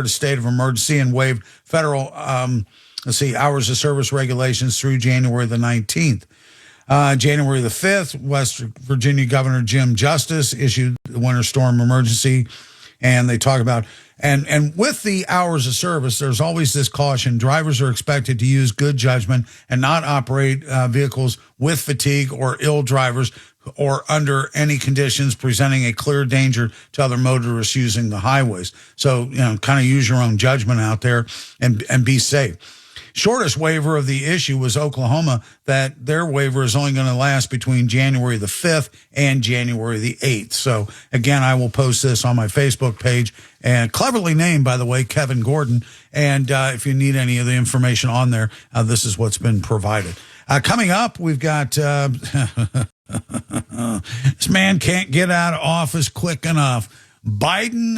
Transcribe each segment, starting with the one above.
a state of emergency and waived federal, hours of service regulations through January the 19th. January the 5th, West Virginia Governor Jim Justice issued the winter storm emergency. And they talk about, and with the hours of service, there's always this caution. Drivers are expected to use good judgment and not operate vehicles with fatigue or ill drivers or under any conditions presenting a clear danger to other motorists using the highways. So, kind of use your own judgment out there and be safe. Shortest waiver of the issue was Oklahoma, that their waiver is only going to last between January the 5th and January the 8th. So, again, I will post this on my Facebook page, and cleverly named, by the way, Kevin Gordon. And if you need any of the information on there, this is what's been provided. Coming up, we've got this man can't get out of office quick enough. Biden,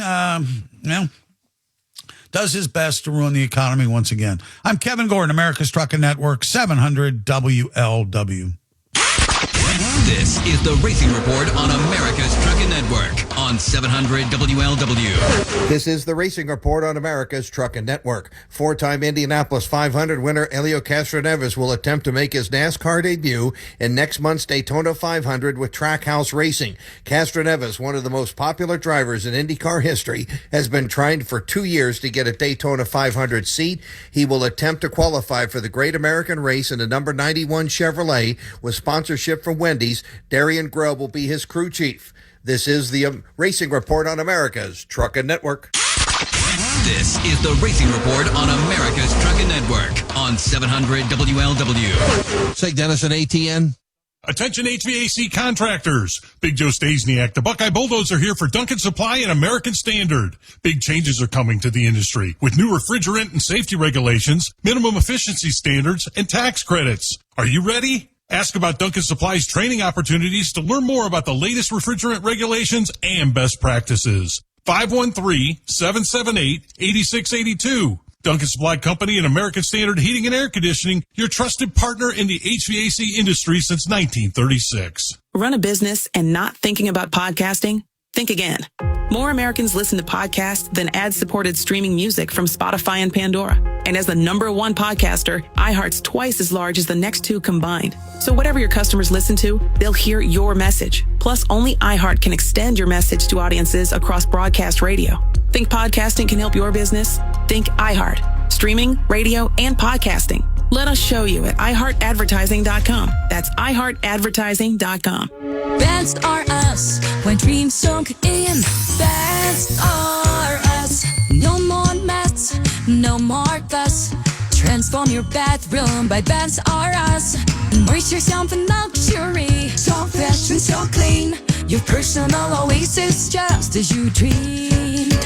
does his best to ruin the economy once again. I'm Kevin Gordon, America's Trucking Network, 700 WLW. This is the Racing Report on America's Trucking Network on 700 WLW. This is the Racing Report on America's Trucking Network. Four-time Indianapolis 500 winner Helio Castroneves will attempt to make his NASCAR debut in next month's Daytona 500 with Trackhouse Racing. Castroneves, one of the most popular drivers in IndyCar history, has been trying for 2 years to get a Daytona 500 seat. He will attempt to qualify for the Great American Race in the number 91 Chevrolet with sponsorship from Wendy's. Darian Grubb will be his crew chief. This is the Racing Report on America's Trucking Network. This is the Racing Report on America's Trucking Network on 700 WLW. Say, Dennis, and ATN. Attention HVAC contractors. Big Joe Stasiak, the Buckeye Bulldozer here for Duncan Supply and American Standard. Big changes are coming to the industry with new refrigerant and safety regulations, minimum efficiency standards, and tax credits. Are you ready? Ask about Duncan Supply's training opportunities to learn more about the latest refrigerant regulations and best practices. 513-778-8682. Duncan Supply Company and American Standard Heating and Air Conditioning, your trusted partner in the HVAC industry since 1936. Run a business and not thinking about podcasting? Think again. More Americans listen to podcasts than ad-supported streaming music from Spotify and Pandora. And as the #1 podcaster, iHeart's twice as large as the next two combined. So whatever your customers listen to, they'll hear your message. Plus, only iHeart can extend your message to audiences across broadcast radio. Think podcasting can help your business? Think iHeart. Streaming, radio, and podcasting. Let us show you at iHeartAdvertising.com. That's iHeartAdvertising.com. Best are us when dreams sunk in. Best are us. No more mess, no more fuss. Transform your bathroom by Best are us. Immerse yourself in luxury. So fresh and so clean. Your personal oasis just as you dreamed.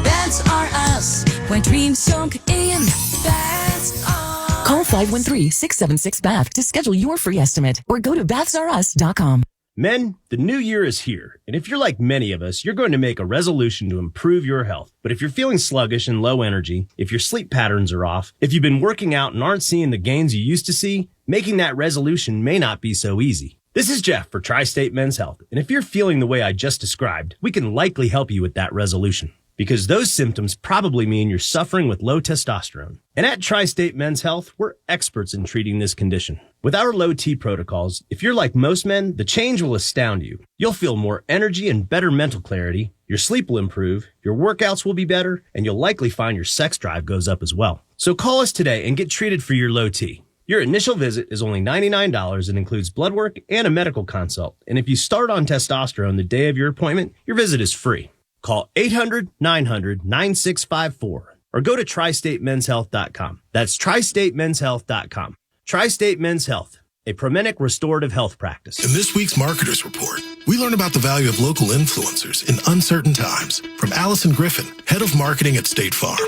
Best are us when dreams sunk in. Best are. Call 513-676-BATH to schedule your free estimate or go to bathsareus.com. Men, the new year is here, and if you're like many of us, you're going to make a resolution to improve your health. But if you're feeling sluggish and low energy, if your sleep patterns are off, if you've been working out and aren't seeing the gains you used to see, making that resolution may not be so easy. This is Jeff for Tri-State Men's Health, and if you're feeling the way I just described, we can likely help you with that resolution. Because those symptoms probably mean you're suffering with low testosterone. And at Tri-State Men's Health, we're experts in treating this condition. With our low T protocols, if you're like most men, the change will astound you. You'll feel more energy and better mental clarity, your sleep will improve, your workouts will be better, and you'll likely find your sex drive goes up as well. So call us today and get treated for your low T. Your initial visit is only $99 and includes blood work and a medical consult. And if you start on testosterone the day of your appointment, your visit is free. Call 800-900-9654 or go to tristatemenshealth.com. That's tristatemenshealth.com. Tri-State Men's Health, a Promenic restorative health practice. In this week's Marketers Report, we learn about the value of local influencers in uncertain times from Allison Griffin, head of marketing at State Farm.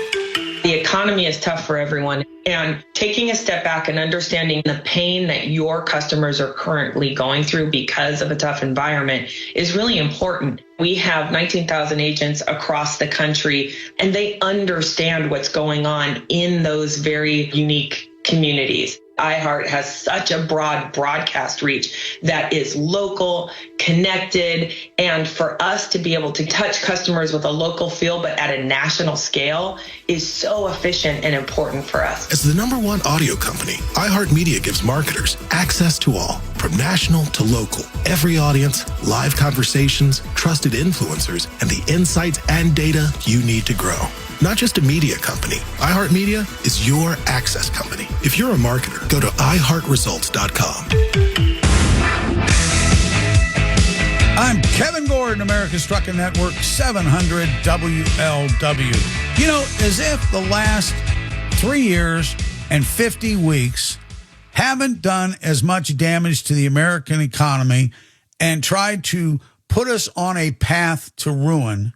The economy is tough for everyone, and taking a step back and understanding the pain that your customers are currently going through because of a tough environment is really important. We have 19,000 agents across the country, and they understand what's going on in those very unique communities. iHeart has such a broad broadcast reach that is local, connected, and for us to be able to touch customers with a local feel but at a national scale is so efficient and important for us. As the #1 audio company, iHeartMedia gives marketers access to all, from national to local, every audience, live conversations, trusted influencers, and the insights and data you need to grow. Not just a media company, iHeartMedia is your access company. If you're a marketer, go to iHeartResults.com. I'm Kevin Gordon, America's Trucking Network, 700 WLW. You know, as if the last 3 years and 50 weeks haven't done as much damage to the American economy and tried to put us on a path to ruin.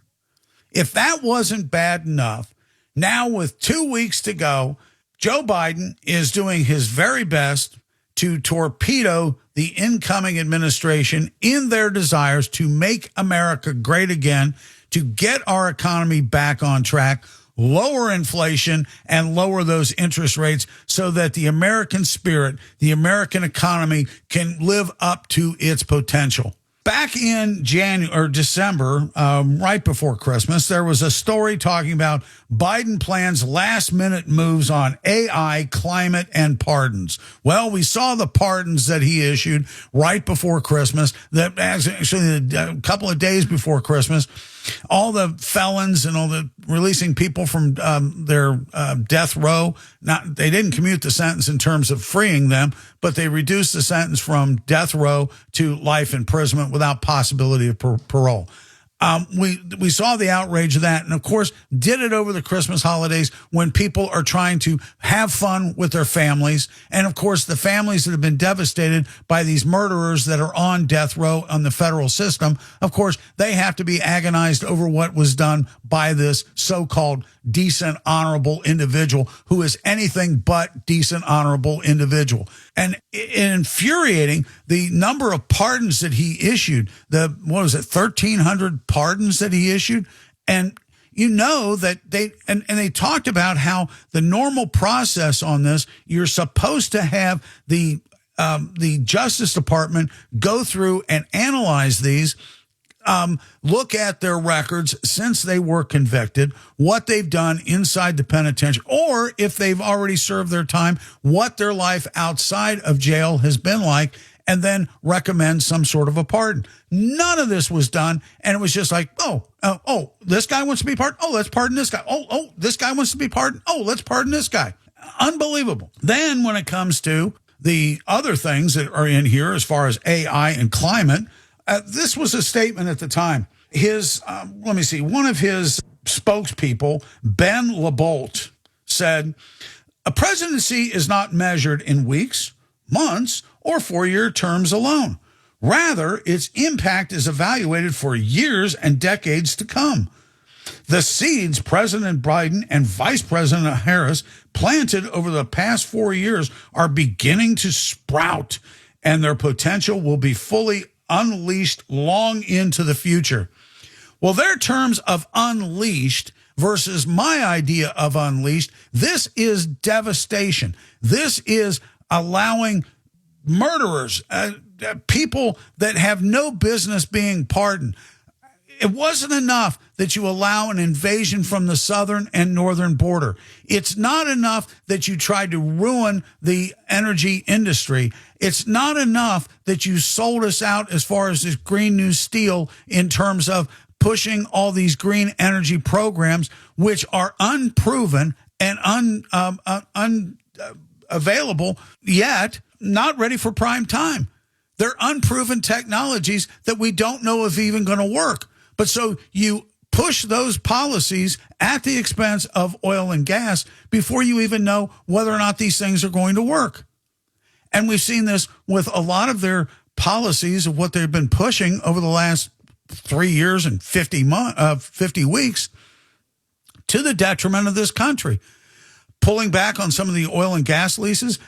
If that wasn't bad enough, now with 2 weeks to go, Joe Biden is doing his very best to torpedo the incoming administration in their desires to make America great again, to get our economy back on track, lower inflation, and lower those interest rates so that the American spirit, the American economy can live up to its potential. Back in December, right before Christmas, there was a story talking about Biden plans last-minute moves on AI, climate, and pardons. Well, we saw the pardons that he issued right before Christmas, that actually a couple of days before Christmas. All the felons and all the releasing people from their death row, they didn't commute the sentence in terms of freeing them, but they reduced the sentence from death row to life imprisonment without possibility of parole. We saw the outrage of that, and of course did it over the Christmas holidays when people are trying to have fun with their families. And of course the families that have been devastated by these murderers that are on death row on the federal system, of course they have to be agonized over what was done by this so-called decent, honorable individual who is anything but decent, honorable individual. And infuriating, the number of pardons that he issued, 1,300 pardons that he issued. And you know that they talked about how the normal process on this, you're supposed to have the Justice Department go through and analyze these, look at their records since they were convicted, what they've done inside the penitentiary, or if they've already served their time, what their life outside of jail has been like, and then recommend some sort of a pardon. None of this was done, and it was just like, this guy wants to be pardoned. Oh, let's pardon this guy. Oh, this guy wants to be pardoned. Oh, let's pardon this guy. Unbelievable. Then when it comes to the other things that are in here as far as AI and climate, this was a statement at the time. One of his spokespeople, Ben LaBolt, said, "A presidency is not measured in weeks, months, or 4-year terms alone. Rather, its impact is evaluated for years and decades to come. The seeds President Biden and Vice President Harris planted over the past 4 years are beginning to sprout, and their potential will be fully unleashed long into the future." Well, their terms of unleashed versus my idea of unleashed, this is devastation. This is allowing murderers, people that have no business being pardoned. It wasn't enough that you allow an invasion from the southern and northern border. It's not enough that you tried to ruin the energy industry. It's not enough that you sold us out as far as this Green New Steel in terms of pushing all these green energy programs, which are unproven and unavailable yet, not ready for prime time. They're unproven technologies that we don't know if even going to work. But so you push those policies at the expense of oil and gas before you even know whether or not these things are going to work. And we've seen this with a lot of their policies of what they've been pushing over the last 3 years and 50 weeks to the detriment of this country. Pulling back on some of the oil and gas leases,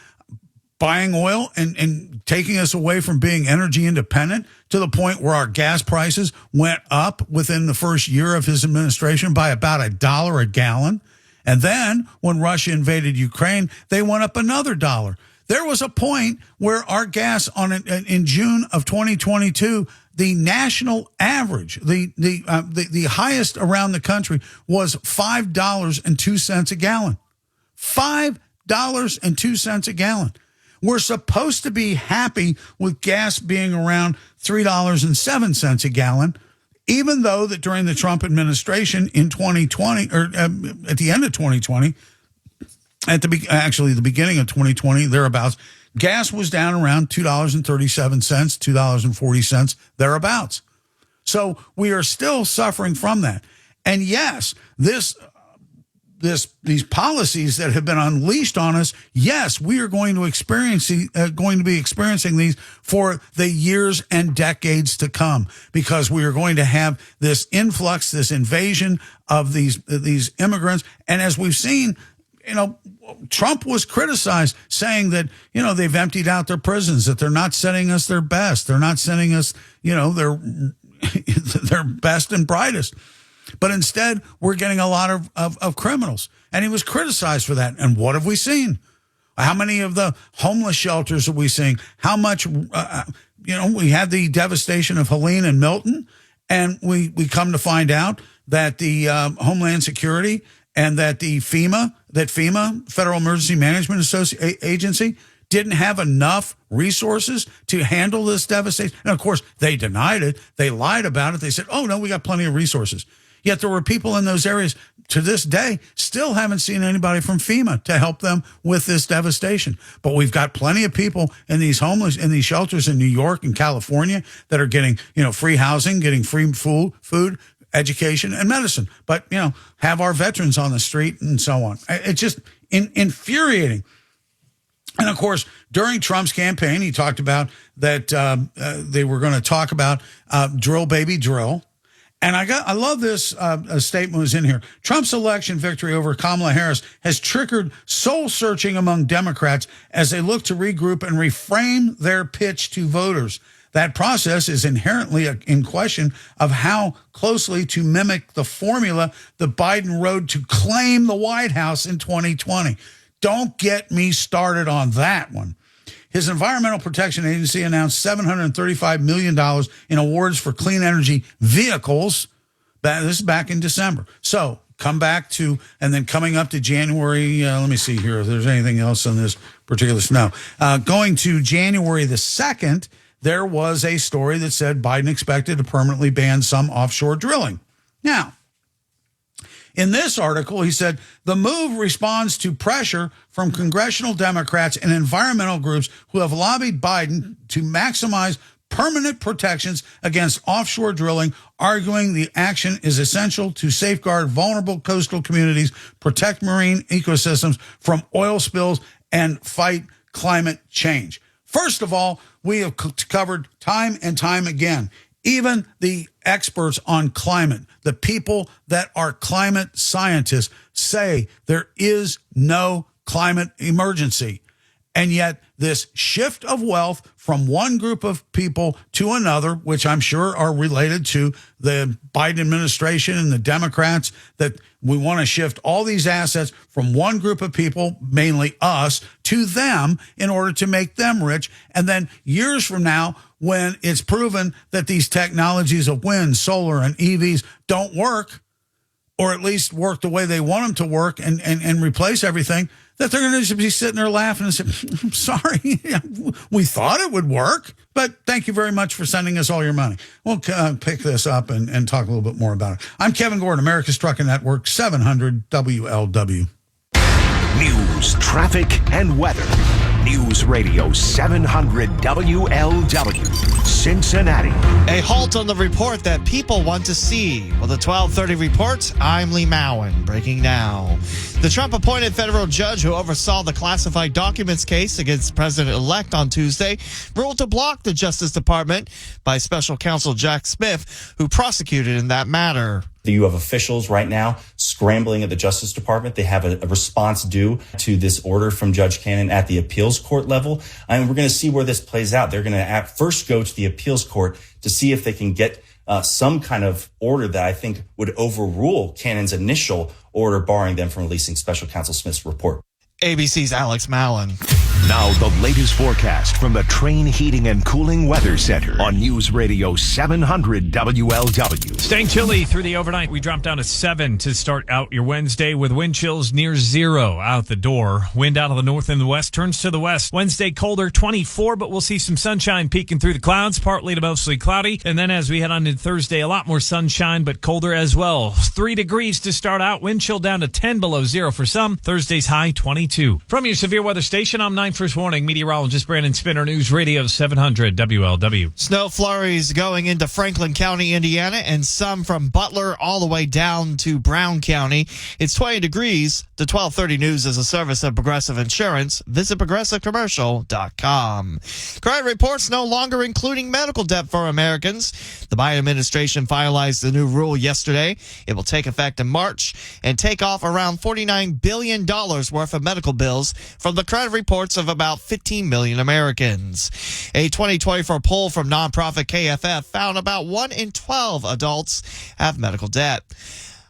buying oil and taking us away from being energy independent to the point where our gas prices went up within the first year of his administration by about $1 a gallon. And then when Russia invaded Ukraine, they went up another $1. There was a point where our gas in June of 2022, the national average, the highest around the country was $5.02 a gallon. $5.02 a gallon. We're supposed to be happy with gas being around $3.07 a gallon, even though that during the Trump administration in 2020, or at the end of 2020, the beginning of 2020, thereabouts, gas was down around $2.37, $2.40, thereabouts. So we are still suffering from that. And yes, these policies that have been unleashed on us, yes, we are going to be experiencing these for the years and decades to come, because we are going to have this influx, this invasion of these immigrants. And as we've seen, Trump was criticized, saying that, they've emptied out their prisons, that they're not sending us their best. They're not sending us, their best and brightest. But instead, we're getting a lot of criminals. And he was criticized for that. And what have we seen? How many of the homeless shelters are we seeing? How much, we had the devastation of Helene and Milton. And we come to find out that the Homeland Security and that FEMA, Federal Emergency Management Agency, didn't have enough resources to handle this devastation. And of course, they denied it. They lied about it. They said, oh, no, we got plenty of resources. Yet there were people in those areas to this day still haven't seen anybody from FEMA to help them with this devastation. But we've got plenty of people in these shelters in New York and California that are getting, free housing, getting free food, education, and medicine. But, have our veterans on the street and so on. It's just infuriating. And of course, during Trump's campaign, he talked about that they were going to talk about drill, baby, drill. And I love this statement was in here. Trump's election victory over Kamala Harris has triggered soul searching among Democrats as they look to regroup and reframe their pitch to voters. That process is inherently in question of how closely to mimic the formula the Biden rode to claim the White House in 2020. Don't get me started on that one. His Environmental Protection Agency announced $735 million in awards for clean energy vehicles. This is back in December. So come back to, and then coming up to January, let me see here if there's anything else on this particular. No. Going to January the 2nd, there was a story that said Biden expected to permanently ban some offshore drilling. Now, in this article, he said, the move responds to pressure from congressional Democrats and environmental groups who have lobbied Biden to maximize permanent protections against offshore drilling, arguing the action is essential to safeguard vulnerable coastal communities, protect marine ecosystems from oil spills, and fight climate change. First of all, we have covered time and time again, even the experts on climate, the people that are climate scientists, say there is no climate emergency. And yet this shift of wealth from one group of people to another, which I'm sure are related to the Biden administration and the Democrats, that we want to shift all these assets from one group of people, mainly us, to them in order to make them rich. And then years from now, when it's proven that these technologies of wind, solar, and EVs don't work, or at least work the way they want them to work and replace everything, that they're going to just be sitting there laughing and say, I'm sorry, we thought it would work, but thank you very much for sending us all your money. We'll pick this up and talk a little bit more about it. I'm Kevin Gordon, America's Trucking Network, 700 WLW. News, traffic, and weather. News Radio 700 WLW, Cincinnati. A halt on the report that people want to see. Well, the 1230 report, I'm Lee Mowen, breaking now. The Trump-appointed federal judge who oversaw the classified documents case against President-elect on Tuesday ruled to block the Justice Department by special counsel Jack Smith, who prosecuted in that matter. You have officials right now scrambling at the Justice Department. They have a response due to this order from Judge Cannon at the appeals court level. And we're going to see where this plays out. They're going to first go to the appeals court to see if they can get some kind of order that I think would overrule Cannon's initial order barring them from releasing special counsel Smith's report. ABC's Alex Mallon. Now the latest forecast from the Train Heating and Cooling Weather Center on News Radio 700 WLW. Staying chilly through the overnight. We dropped down to 7 to start out your Wednesday with wind chills near 0 out the door. Wind out of the north and the west turns to the west. Wednesday colder, 24, but we'll see some sunshine peeking through the clouds, partly to mostly cloudy. And then as we head on to Thursday, a lot more sunshine, but colder as well. 3 degrees to start out. Wind chill down to 10 below 0 for some. Thursday's high 22. From your severe weather station, I'm 9 First Warning meteorologist Brandon Spinner, News Radio 700 WLW. Snow flurries going into Franklin County, Indiana, and some from Butler all the way down to Brown County. It's 20 degrees. The 1230 News is a service of Progressive Insurance. Visit progressivecommercial.com. Current reports no longer including medical debt for Americans. The Biden administration finalized the new rule yesterday. It will take effect in March and take off around $49 billion worth of medical bills from the credit reports of about 15 million Americans. A 2024 poll from nonprofit KFF found about 1 in 12 adults have medical debt.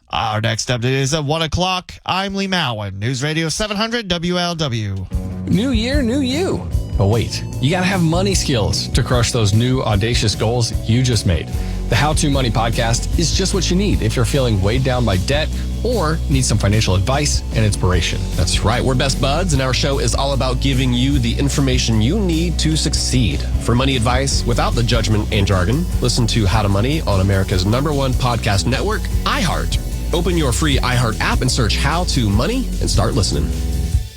Our next update is at 1 o'clock. I'm Lee Mowen, News Radio 700 WLW. New year, new you. But wait, you gotta have money skills to crush those new audacious goals you just made. The How to Money podcast is just what you need if you're feeling weighed down by debt or need some financial advice and inspiration. That's right. We're best buds, and our show is all about giving you the information you need to succeed. For money advice without the judgment and jargon, listen to How to Money on America's #1 podcast network, iHeart. Open your free iHeart app and search How to Money and start listening.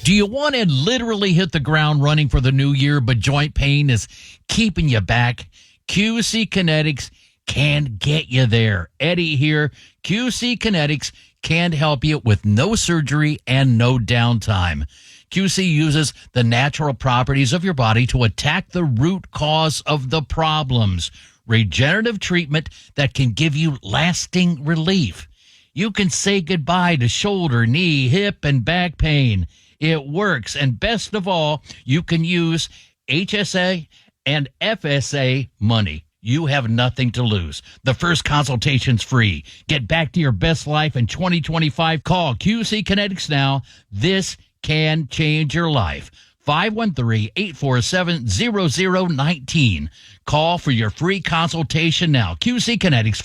Do you want to literally hit the ground running for the new year, but joint pain is keeping you back? QC Kinetics can get you there. Eddie here. QC Kinetics can help you with no surgery and no downtime. QC uses the natural properties of your body to attack the root cause of the problems. Regenerative treatment that can give you lasting relief. You can say goodbye to shoulder, knee, hip, and back pain. It works. And best of all, you can use HSA and FSA money. You have nothing to lose. The first consultation's free. Get back to your best life in 2025. Call QC Kinetics now. This can change your life. 513-847-0019. Call for your free consultation now. QC Kinetics,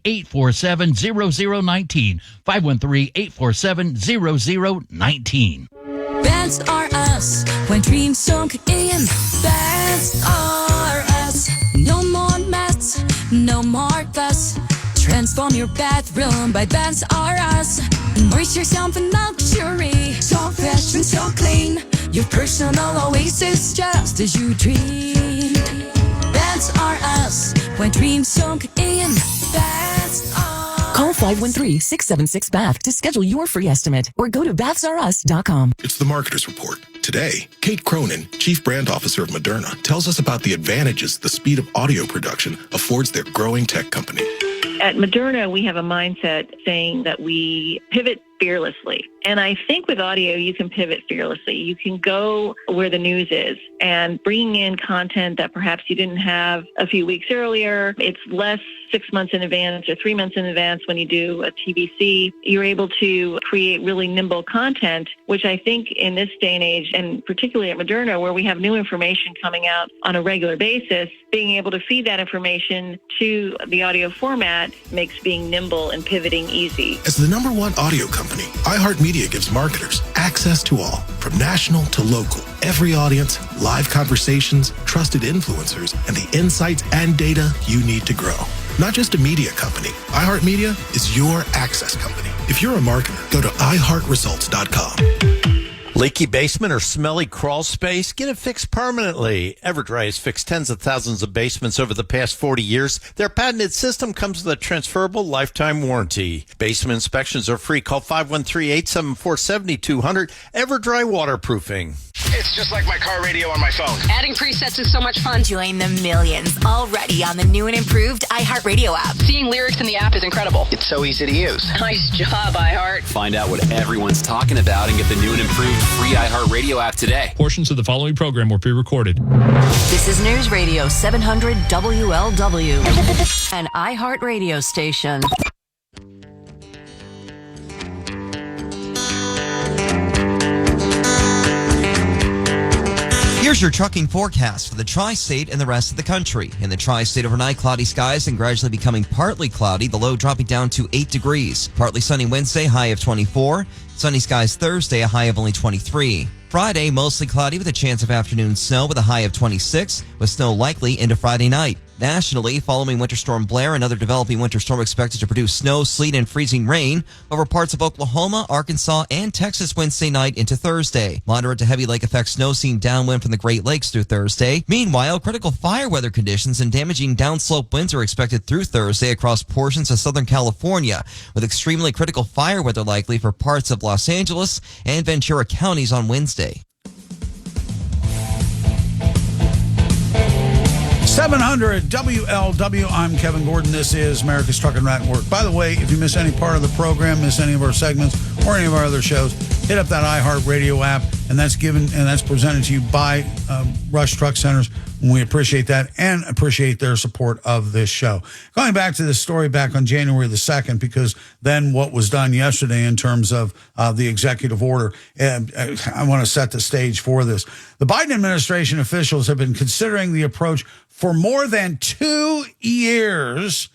513-847-0019. 513-847-0019. That's are us. When dreams sunk in, that's are us. No more mess, no more fuss. Transform your bathroom by That's R Us. Immerse yourself in luxury. So fresh and so clean. Your personal oasis just as you dream. That's R Us. When dreams sunk in, that's R. Call 513-676-BATH to schedule your free estimate or go to bathsrus.com. It's the Marketer's Report. Today, Kate Cronin, Chief Brand Officer of Moderna, tells us about the advantages the speed of audio production affords their growing tech company. At Moderna, we have a mindset saying that we pivot fearlessly. And I think with audio, you can pivot fearlessly. You can go where the news is and bringing in content that perhaps you didn't have a few weeks earlier. It's less 6 months in advance or 3 months in advance when you do a TVC. You're able to create really nimble content, which I think in this day and age, and particularly at Moderna, where we have new information coming out on a regular basis, being able to feed that information to the audio format makes being nimble and pivoting easy. As the #1 audio company, iHeartMedia gives marketers access to all, from national to local, every audience, live conversations, trusted influencers, and the insights and data you need to grow. Not just a media company, iHeartMedia is your access company. If you're a marketer, go to iHeartResults.com. Leaky basement or smelly crawl space? Get it fixed permanently. Everdry has fixed tens of thousands of basements over the past 40 years. Their patented system comes with a transferable lifetime warranty. Basement inspections are free. Call 513-874-7200. Everdry Waterproofing. It's just like my car radio on my phone. Adding presets is so much fun. Join the millions already on the new and improved iHeartRadio app. Seeing lyrics in the app is incredible. It's so easy to use. Nice job, iHeart. Find out what everyone's talking about and get the new and improved free iHeartRadio app today. Portions of the following program were pre-recorded. This is News Radio 700 WLW, an iHeartRadio station. Here's your trucking forecast for the tri-state and the rest of the country. In the tri-state overnight, cloudy skies and gradually becoming partly cloudy, the low dropping down to 8 degrees. Partly sunny Wednesday, high of 24. Sunny skies Thursday, a high of only 23. Friday, mostly cloudy with a chance of afternoon snow with a high of 26, with snow likely into Friday night. Nationally, following Winter Storm Blair, another developing winter storm expected to produce snow, sleet, and freezing rain over parts of Oklahoma, Arkansas, and Texas Wednesday night into Thursday. Moderate to heavy lake effect snow seen downwind from the Great Lakes through Thursday. Meanwhile, critical fire weather conditions and damaging downslope winds are expected through Thursday across portions of Southern California, with extremely critical fire weather likely for parts of Los Angeles and Ventura counties on Wednesday. 700 WLW. I'm Kevin Gordon. This is America's Truck and Rat Network. By the way, if you miss any part of the program, miss any of our segments or any of our other shows, hit up that iHeartRadio app, and that's presented to you by Rush Truck Centers. And we appreciate that and appreciate their support of this show. Going back to this story back on January the 2nd, because then what was done yesterday in terms of the executive order, I want to set the stage for this. The Biden administration officials have been considering the approach for more than 2 years,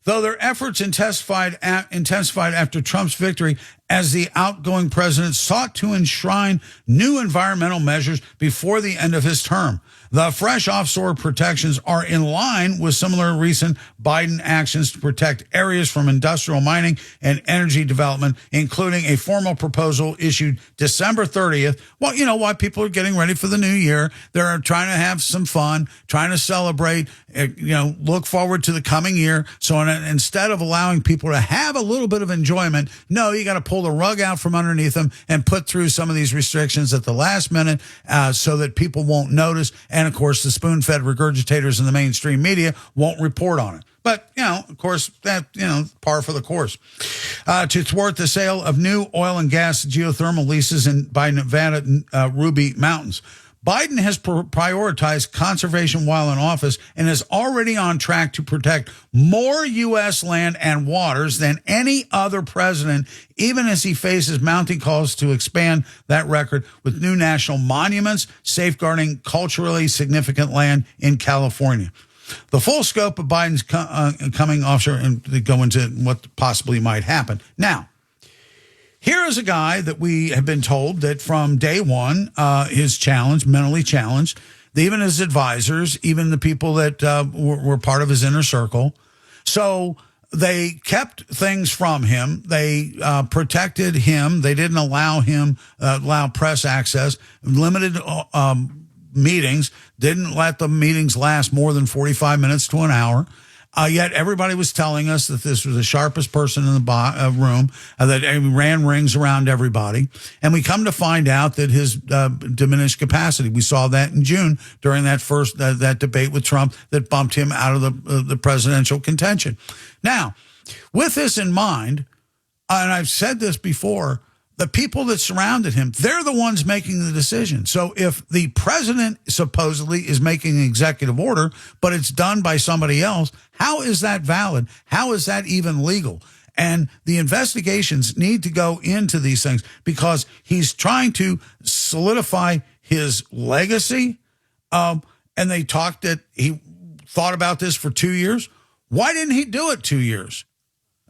though their efforts intensified after Trump's victory as the outgoing president sought to enshrine new environmental measures before the end of his term. The fresh offshore protections are in line with similar recent Biden actions to protect areas from industrial mining and energy development, including a formal proposal issued December 30th. Well, you know why people are getting ready for the new year. They're trying to have some fun, trying to celebrate, look forward to the coming year. So instead of allowing people to have a little bit of enjoyment, no, you got to pull the rug out from underneath them and put through some of these restrictions at the last minute so that people won't notice. And, of course, the spoon-fed regurgitators in the mainstream media won't report on it. But, of course, that, par for the course. To thwart the sale of new oil and gas geothermal leases by Nevada Ruby Mountains. Biden has prioritized conservation while in office and is already on track to protect more U.S. land and waters than any other president, even as he faces mounting calls to expand that record with new national monuments safeguarding culturally significant land in California. The full scope of Biden's coming offshore and to go into what possibly might happen. Now, here is a guy that we have been told that from day one is challenged, mentally challenged, even his advisors, even the people that were part of his inner circle. So they kept things from him. They protected him. They didn't allow press access, limited meetings, didn't let the meetings last more than 45 minutes to an hour. Yet everybody was telling us that this was the sharpest person in the room, that he ran rings around everybody. And we come to find out that his diminished capacity. We saw that in June during that first that debate with Trump that bumped him out of the presidential contention. Now, with this in mind, and I've said this before, the people that surrounded him, they're the ones making the decision. So if the president supposedly is making an executive order, but it's done by somebody else, how is that valid? How is that even legal? And the investigations need to go into these things because he's trying to solidify his legacy. And they talked that he thought about this for 2 years. Why didn't he do it 2 years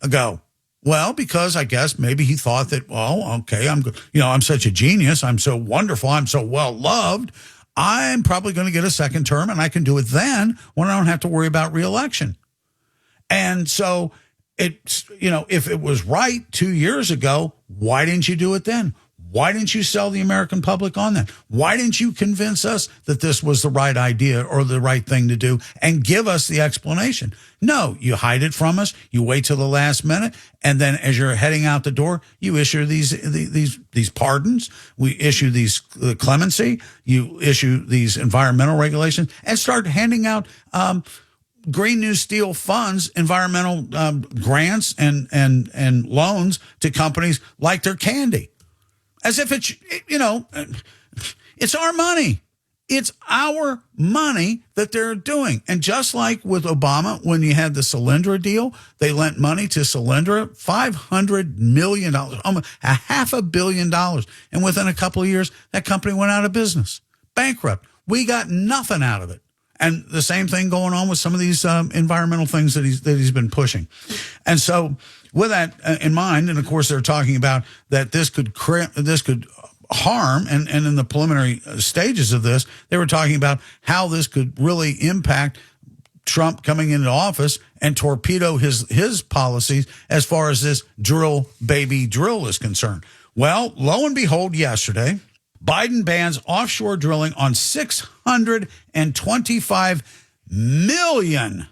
ago? Well, because I guess maybe he thought that, I'm such a genius. I'm so wonderful. I'm so well loved. I'm probably going to get a second term and I can do it then when I don't have to worry about reelection. And so it's, if it was right 2 years ago, why didn't you do it then? Why didn't you sell the American public on that? Why didn't you convince us that this was the right idea or the right thing to do and give us the explanation? No, you hide it from us. You wait till the last minute. And then as you're heading out the door, you issue these pardons. We issue these clemency. You issue these environmental regulations and start handing out Green New Steel funds, environmental grants and loans to companies like they're candy. As if it's, it's our money. It's our money that they're doing. And just like with Obama, when you had the Solyndra deal, they lent money to Solyndra, $500 million, almost $500 million. And within a couple of years, that company went out of business, bankrupt. We got nothing out of it. And the same thing going on with some of these environmental things that he's been pushing. And so with that in mind, and of course they're talking about that this could harm, and in the preliminary stages of this, they were talking about how this could really impact Trump coming into office and torpedo his policies as far as this drill baby drill is concerned. Well, lo and behold, yesterday, Biden bans offshore drilling on 625 million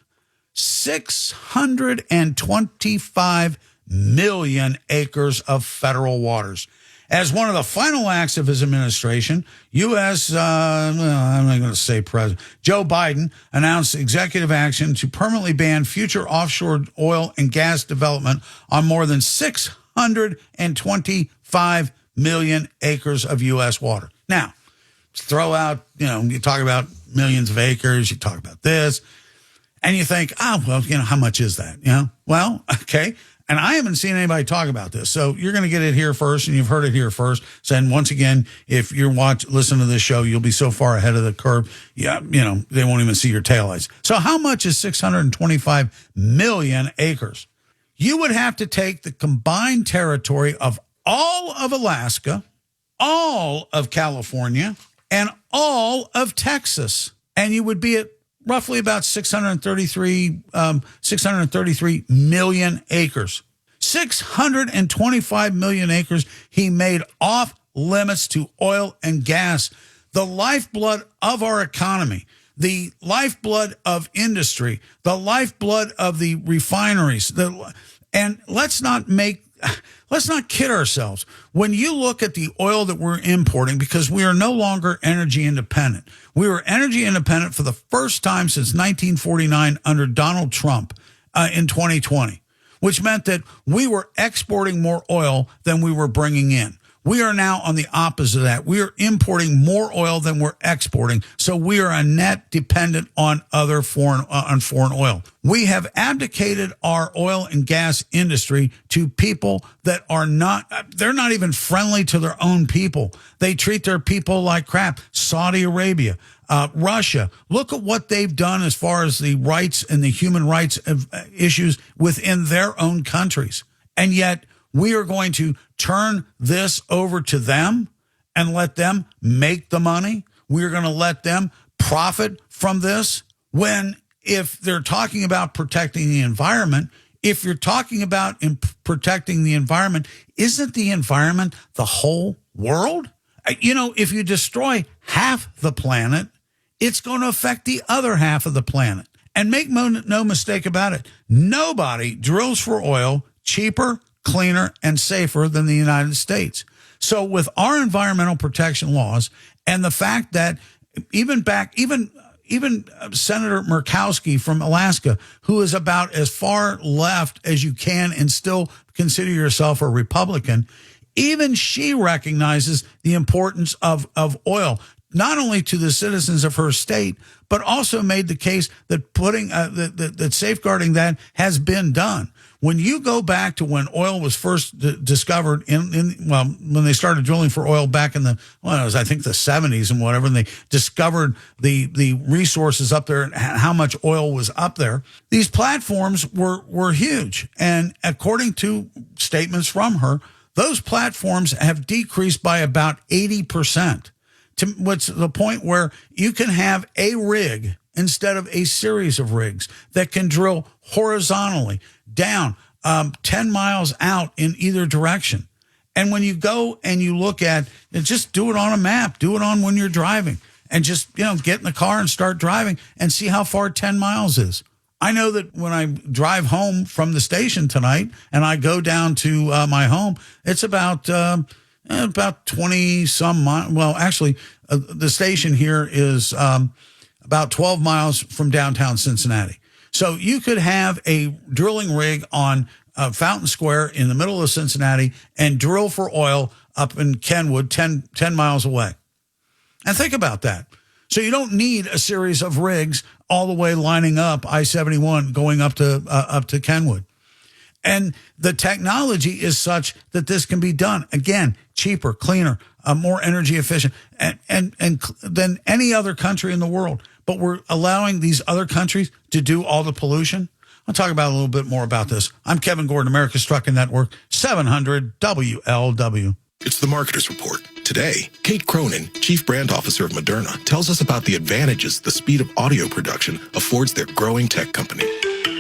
acres of federal waters. As one of the final acts of his administration, U.S., I'm not going to say President, Joe Biden announced executive action to permanently ban future offshore oil and gas development on more than 625 million acres of U.S. water. Now, throw out, you talk about millions of acres, you talk about this, and you think, how much is that? Well, okay. And I haven't seen anybody talk about this. So you're going to get it here first, and you've heard it here first. So, and once again, if you're listen to this show, you'll be so far ahead of the curve. Yeah, they won't even see your taillights. So how much is 625 million acres? You would have to take the combined territory of all of Alaska, all of California, and all of Texas. And you would be at roughly about 633 million acres. 625 million acres he made off limits to oil and gas, the lifeblood of our economy, the lifeblood of industry, the lifeblood of the refineries. And let's not kid ourselves. When you look at the oil that we're importing, because we are no longer energy independent. We were energy independent for the first time since 1949 under Donald Trump in 2020, which meant that we were exporting more oil than we were bringing in. We are now on the opposite of that. We are importing more oil than we're exporting. So we are a net dependent on foreign oil. We have abdicated our oil and gas industry to people that they're not even friendly to their own people. They treat their people like crap. Saudi Arabia, Russia. Look at what they've done as far as the rights and the human rights issues within their own countries. And yet, we are going to turn this over to them and let them make the money. We are going to let them profit from this when, if they're talking about protecting the environment, if you're talking about protecting the environment, isn't the environment the whole world? If you destroy half the planet, it's going to affect the other half of the planet. And make no mistake about it, nobody drills for oil cheaper, cleaner, and safer than the United States. So with our environmental protection laws and the fact that even Senator Murkowski from Alaska, who is about as far left as you can and still consider yourself a Republican, even she recognizes the importance of oil, not only to the citizens of her state, but also made the case that that safeguarding that has been done. When you go back to when oil was first discovered when they started drilling for oil back in it was, I think, the 70s and whatever, and they discovered the resources up there and how much oil was up there, these platforms were huge. And according to statements from her, those platforms have decreased by about 80%. To what's the point where you can have a rig instead of a series of rigs that can drill horizontally down 10 miles out in either direction. And when you go and you look at it, just do it on a map, do it on when you're driving, and just, get in the car and start driving and see how far 10 miles is. I know that when I drive home from the station tonight and I go down to my home, it's about 20 some miles. Well, actually, the station here is about 12 miles from downtown Cincinnati. So you could have a drilling rig on Fountain Square in the middle of Cincinnati and drill for oil up in Kenwood, 10 miles away. And think about that. So you don't need a series of rigs all the way lining up I-71 going up to Kenwood. And the technology is such that this can be done. Again, cheaper, cleaner, more energy efficient, and than any other country in the world. But we're allowing these other countries to do all the pollution. I'll talk about a little bit more about this. I'm Kevin Gordon, America's Trucking Network, 700 WLW. It's the Marketer's Report. Today, Kate Cronin, Chief Brand Officer of Moderna, tells us about the advantages the speed of audio production affords their growing tech company.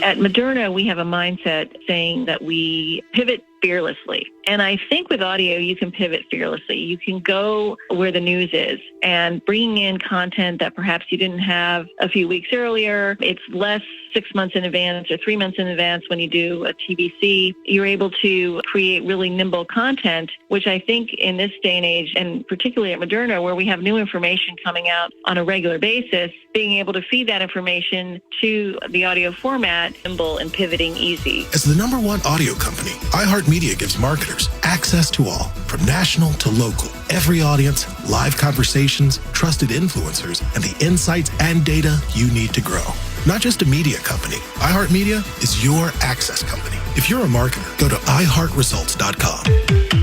At Moderna, we have a mindset saying that we pivot fearlessly. And I think with audio, you can pivot fearlessly. You can go where the news is and bringing in content that perhaps you didn't have a few weeks earlier. It's less 6 months in advance or 3 months in advance when you do a TVC. You're able to create really nimble content, which I think in this day and age, and particularly at Moderna, where we have new information coming out on a regular basis, being able to feed that information to the audio format, nimble and pivoting easy. As the #1 audio company, iHeartMedia gives marketers access to all, from national to local, every audience, live conversations, trusted influencers, and the insights and data you need to grow. Not just a media company, iHeartMedia is your access company. If you're a marketer, go to iHeartResults.com.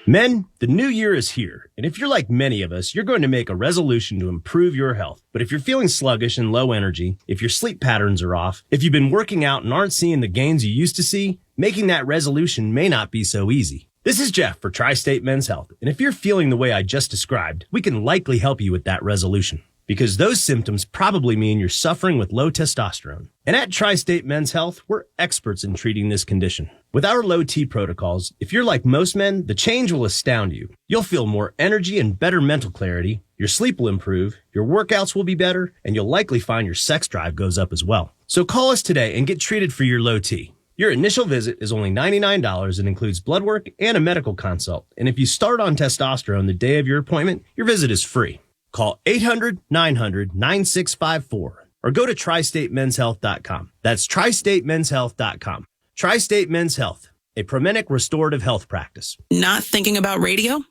Men, the new year is here, and if you're like many of us, you're going to make a resolution to improve your health. But if you're feeling sluggish and low energy, if your sleep patterns are off, if you've been working out and aren't seeing the gains you used to see, making that resolution may not be so easy. This is Jeff for Tri-State Men's Health, and if you're feeling the way I just described, we can likely help you with that resolution, because those symptoms probably mean you're suffering with low testosterone. And at Tri-State Men's Health, we're experts in treating this condition. With our low T protocols, if you're like most men, the change will astound you. You'll feel more energy and better mental clarity, your sleep will improve, your workouts will be better, and you'll likely find your sex drive goes up as well. So call us today and get treated for your low T. Your initial visit is only $99 and includes blood work and a medical consult. And if you start on testosterone the day of your appointment, your visit is free. Call 800-900-9654 or go to tristatemenshealth.com. That's tristatemenshealth.com. Tri-State Men's Health, a Promenic restorative health practice. Not thinking about radio?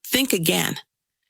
Think again.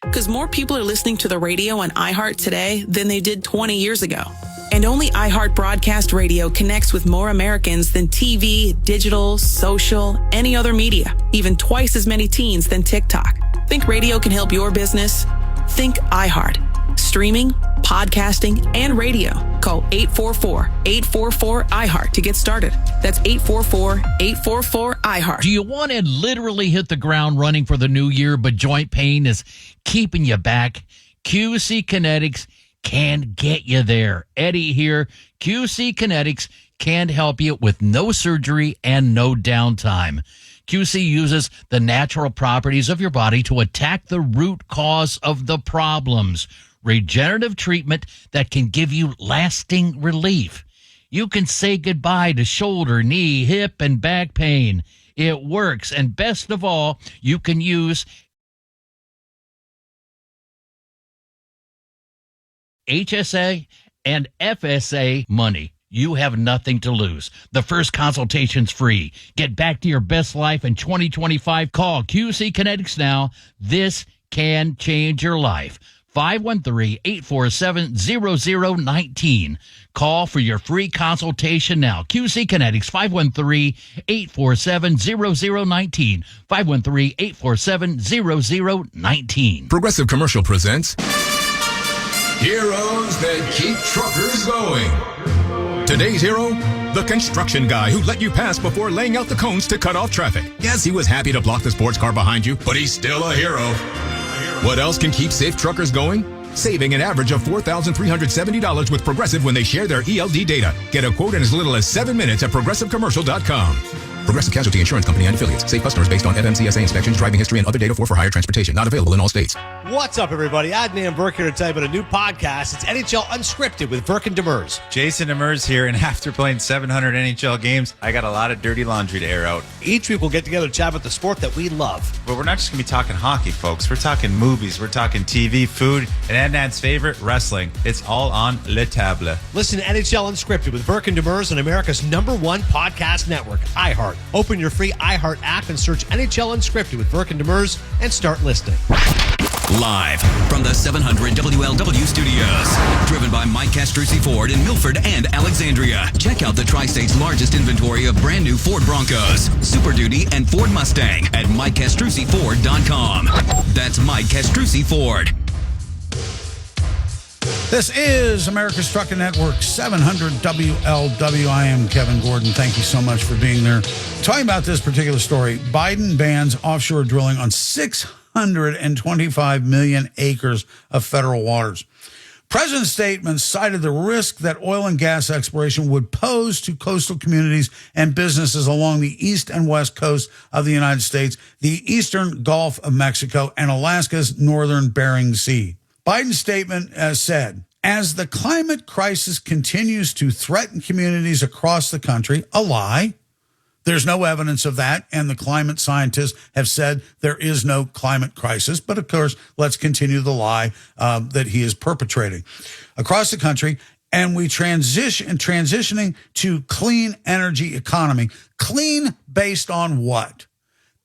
Because more people are listening to the radio on iHeart today than they did 20 years ago. And only iHeart Broadcast Radio connects with more Americans than TV, digital, social, any other media, even twice as many teens than TikTok. Think radio can help your business? Think iHeart. Streaming, podcasting, and radio. Call 844-844-iHeart to get started. That's 844-844-iHeart. Do you want to literally hit the ground running for the new year, but joint pain is keeping you back? QC Kinetics can get you there. Eddie here. QC Kinetics can help you with no surgery and no downtime. QC uses the natural properties of your body to attack the root cause of the problems. Regenerative treatment that can give you lasting relief. You can say goodbye to shoulder, knee, hip, and back pain. It works. And best of all, you can use HSA and FSA money. You have nothing to lose. The first consultation's free. Get back to your best life in 2025. Call QC Kinetics now. This can change your life. 513-847-0019. Call for your free consultation now. QC Kinetics, 513-847-0019. 513-847-0019. Progressive Commercial presents Heroes That Keep Truckers Going. Today's hero, the construction guy who let you pass before laying out the cones to cut off traffic. Yes, he was happy to block the sports car behind you, but he's still a hero. What else can keep safe truckers going? Saving an average of $4,370 with Progressive when they share their ELD data. Get a quote in as little as 7 minutes at progressivecommercial.com. Progressive Casualty Insurance Company and affiliates. Save customers based on FMCSA inspections, driving history, and other data for hire transportation. Not available in all states. What's up, everybody? Adnan Burke here to tell you about a new podcast. It's NHL Unscripted with Burke and Demers. Jason Demers here, and after playing 700 NHL games, I got a lot of dirty laundry to air out. Each week we'll get together to chat about the sport that we love. But we're not just going to be talking hockey, folks. We're talking movies, we're talking TV, food, and Adnan's favorite, wrestling. It's all on Le Table. Listen to NHL Unscripted with Burke and Demers on America's #1 podcast network, iHeart. Open your free iHeart app and search NHL Unscripted with Burke and Demers and start listening. Live from the 700 WLW studios. Driven by Mike Castrucci Ford in Milford and Alexandria. Check out the Tri-State's largest inventory of brand new Ford Broncos, Super Duty, and Ford Mustang at MikeCastrucciFord.com. That's Mike Castrucci Ford. This is America's Trucking Network, 700 WLW. I am Kevin Gordon. Thank you so much for being there. Talking about this particular story, Biden bans offshore drilling on 625 million acres of federal waters. President's statement cited the risk that oil and gas exploration would pose to coastal communities and businesses along the east and west coast of the United States, the eastern Gulf of Mexico, and Alaska's northern Bering Sea. Biden's statement said, as the climate crisis continues to threaten communities across the country, a lie. There's no evidence of that, and the climate scientists have said there is no climate crisis. But, of course, let's continue the lie that he is perpetrating across the country. And we transitioning to clean energy economy. Clean based on what?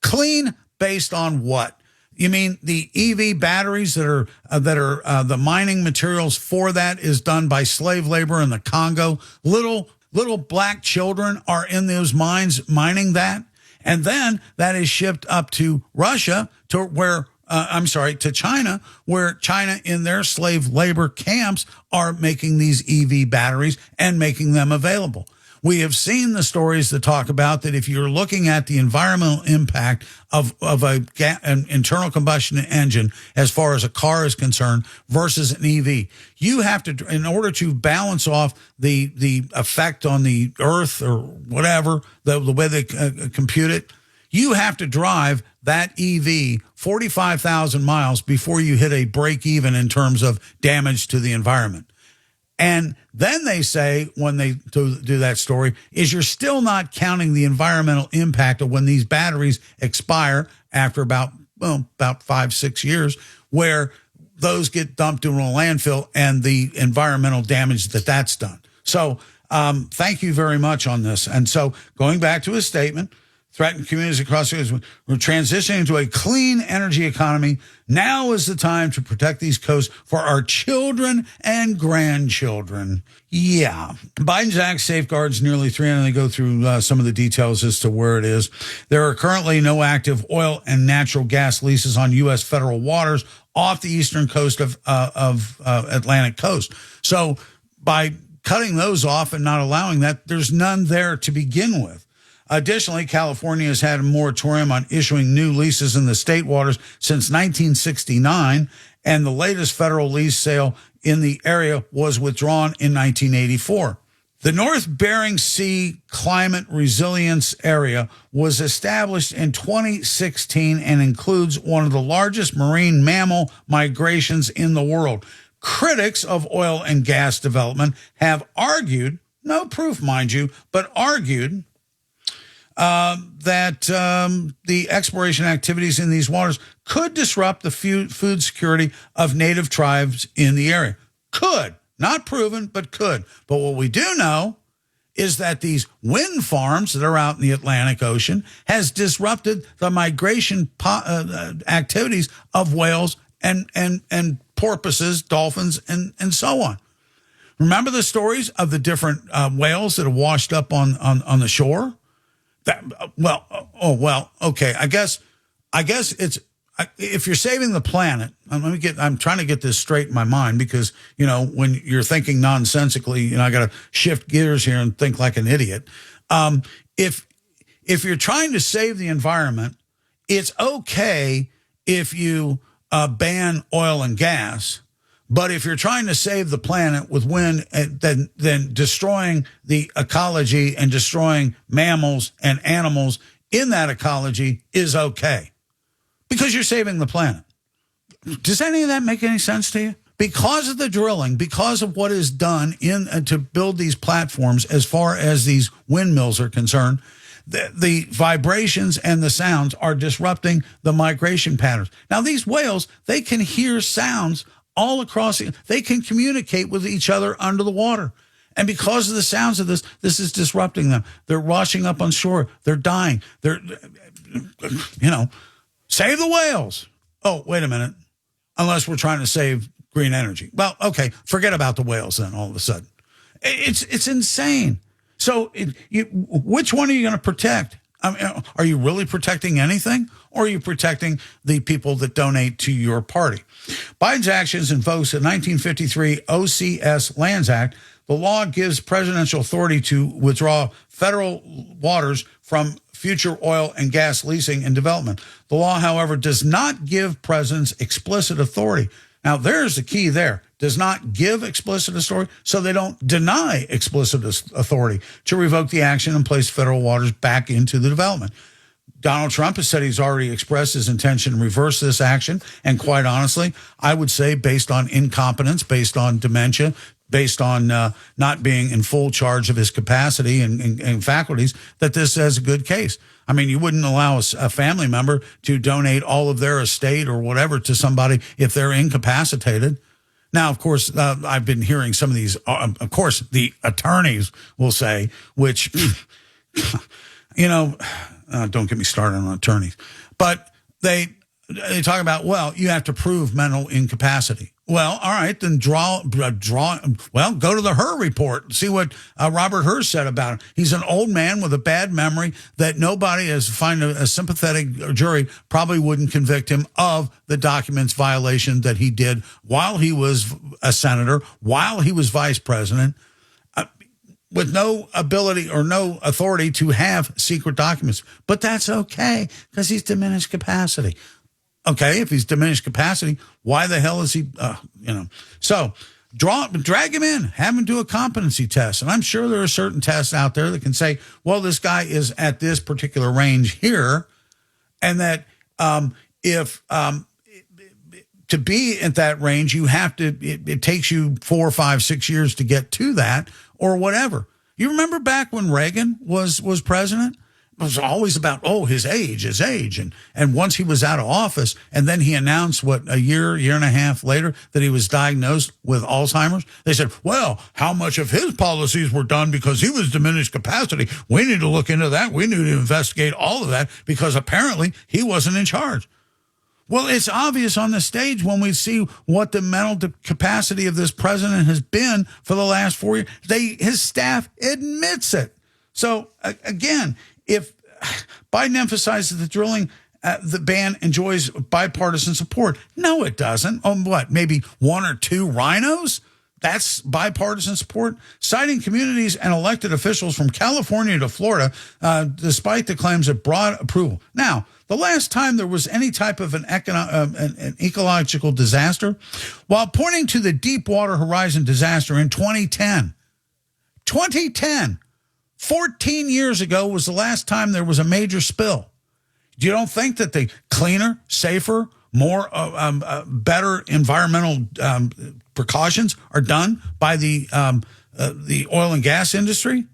Clean based on what? You mean the EV batteries that are the mining materials for that is done by slave labor in the Congo? Little black children are in those mines mining that, and then that is shipped up to Russia to China, where China in their slave labor camps are making these EV batteries and making them available. We have seen the stories that talk about that if you're looking at the environmental impact of an internal combustion engine as far as a car is concerned versus an EV, you have to, in order to balance off the effect on the earth or whatever, the way they compute it, you have to drive that EV 45,000 miles before you hit a break even in terms of damage to the environment. And then they say, when they do that story, is you're still not counting the environmental impact of when these batteries expire after about 5-6 years, where those get dumped into a landfill and the environmental damage that's done. So thank you very much on this. And so going back to his statement, threatened communities across the country. We're transitioning to a clean energy economy. Now is the time to protect these coasts for our children and grandchildren. Yeah. Biden's Act safeguards nearly 300. They go through some of the details as to where it is. There are currently no active oil and natural gas leases on U.S. federal waters off the eastern coast of Atlantic coast. So by cutting those off and not allowing that, there's none there to begin with. Additionally, California has had a moratorium on issuing new leases in the state waters since 1969, and the latest federal lease sale in the area was withdrawn in 1984. The North Bering Sea Climate Resilience Area was established in 2016 and includes one of the largest marine mammal migrations in the world. Critics of oil and gas development have argued, no proof, mind you, but argued that the exploration activities in these waters could disrupt the food security of native tribes in the area. Could. Not proven, but could. But what we do know is that these wind farms that are out in the Atlantic Ocean has disrupted the migration activities of whales and porpoises, dolphins, and so on. Remember the stories of the different whales that have washed up on the shore? Okay. I guess it's, if you're saving the planet, I'm trying to get this straight in my mind because, when you're thinking nonsensically, I got to shift gears here and think like an idiot. If you're trying to save the environment, it's okay if you ban oil and gas. But if you're trying to save the planet with wind, then destroying the ecology and destroying mammals and animals in that ecology is okay because you're saving the planet. Does any of that make any sense to you? Because of the drilling, because of what is done to build these platforms as far as these windmills are concerned, the vibrations and the sounds are disrupting the migration patterns. Now, these whales, they can hear sounds all across, they can communicate with each other under the water. And because of the sounds of this is disrupting them. They're washing up on shore. They're dying. Save the whales. Oh, wait a minute. unless we're trying to save green energy. Well, okay, forget about the whales then all of a sudden. It's insane. So which one are you going to protect? I mean, are you really protecting anything, or are you protecting the people that donate to your party? Biden's actions invokes the 1953 OCS Lands Act. The law gives presidential authority to withdraw federal waters from future oil and gas leasing and development. The law, however, does not give presidents explicit authority. Now, there's the key there. Does not give explicit authority, so they don't deny explicit authority to revoke the action and place federal waters back into the development. Donald Trump has said he's already expressed his intention to reverse this action. And quite honestly, I would say based on incompetence, based on dementia, based on not being in full charge of his capacity and faculties, that this is a good case. I mean, you wouldn't allow a family member to donate all of their estate or whatever to somebody if they're incapacitated. Now, of course, I've been hearing some of these, of course, the attorneys will say, which, don't get me started on attorneys, but they talk about, well, you have to prove mental incapacity. Well, all right, then go to the Hur report, see what Robert Hur said about him. He's an old man with a bad memory that nobody, as find a sympathetic jury, probably wouldn't convict him of the documents violation that he did while he was a senator, while he was vice president, with no ability or no authority to have secret documents. But that's okay, because he's diminished capacity. Okay, if he's diminished capacity, why the hell is he, So drag him in, have him do a competency test. And I'm sure there are certain tests out there that can say, well, this guy is at this particular range here. And that to be at that range, you have to, it takes you 4, 5, 6 years to get to that or whatever. You remember back when Reagan was president? It was always about, his age. And once he was out of office, and then he announced, a year and a half later, that he was diagnosed with Alzheimer's, they said, well, how much of his policies were done because he was diminished capacity? We need to look into that. We need to investigate all of that because apparently he wasn't in charge. Well, it's obvious on the stage when we see what the mental capacity of this president has been for the last 4 years. His staff admits it. So, again, if Biden emphasizes the drilling, the ban enjoys bipartisan support. No, it doesn't. On what? Maybe 1 or 2 rhinos? That's bipartisan support. Citing communities and elected officials from California to Florida, despite the claims of broad approval. Now, the last time there was any type of an ecological disaster, while pointing to the Deepwater Horizon disaster in 2010. 14 years ago was the last time there was a major spill. You don't think that the cleaner, safer, more better environmental precautions are done by the oil and gas industry?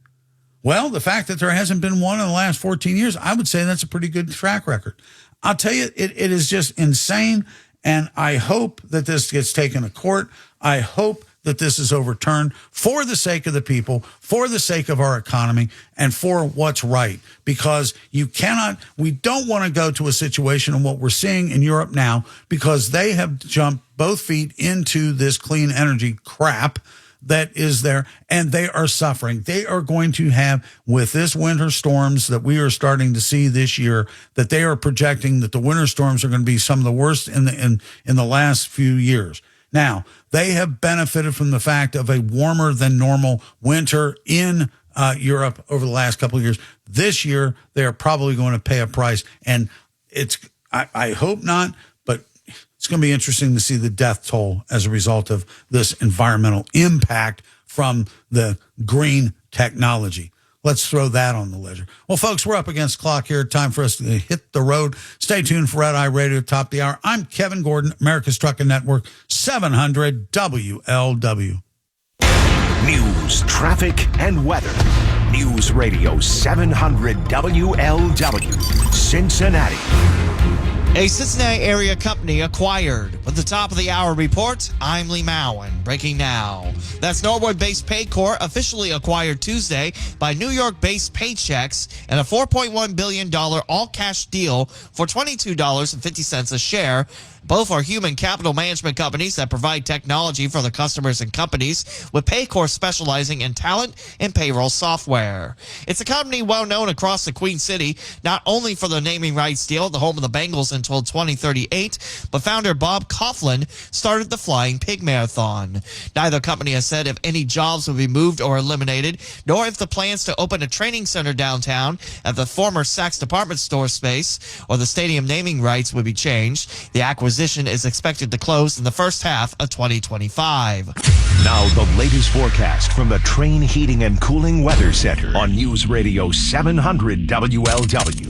Well, the fact that there hasn't been one in the last 14 years, I would say that's a pretty good track record. I'll tell you, it is just insane, and I hope that this gets taken to court. I hope that this is overturned for the sake of the people, for the sake of our economy, and for what's right. Because we don't want to go to a situation in what we're seeing in Europe now, because they have jumped both feet into this clean energy crap that is there, and they are suffering. They are going to have, with this winter storms that we are starting to see this year, that they are projecting that the winter storms are going to be some of the worst in the last few years. Now, they have benefited from the fact of a warmer than normal winter in Europe over the last couple of years. This year, they are probably going to pay a price, and I hope not, but it's going to be interesting to see the death toll as a result of this environmental impact from the green technology. Let's throw that on the ledger. Well, folks, we're up against the clock here. Time for us to hit the road. Stay tuned for Red Eye Radio, top of the hour. I'm Kevin Gordon, America's Trucking Network, 700 WLW. News, traffic, and weather. News Radio 700 WLW, Cincinnati. A Cincinnati area company acquired. With the top of the hour report, I'm Lee Mowen. Breaking now. That's Norwood-based Paycor, officially acquired Tuesday by New York-based Paychecks in a $4.1 billion all-cash deal for $22.50 a share. Both are human capital management companies that provide technology for their customers and companies, with Paycor specializing in talent and payroll software. It's a company well known across the Queen City, not only for the naming rights deal at the home of the Bengals until 2038, but founder Bob Coughlin started the Flying Pig Marathon. Neither company has said if any jobs will be moved or eliminated, nor if the plans to open a training center downtown at the former Saks department store space or the stadium naming rights would be changed. The acquisition is expected to close in the first half of 2025. Now the latest forecast from the Train Heating and Cooling Weather Center on News Radio 700 WLW.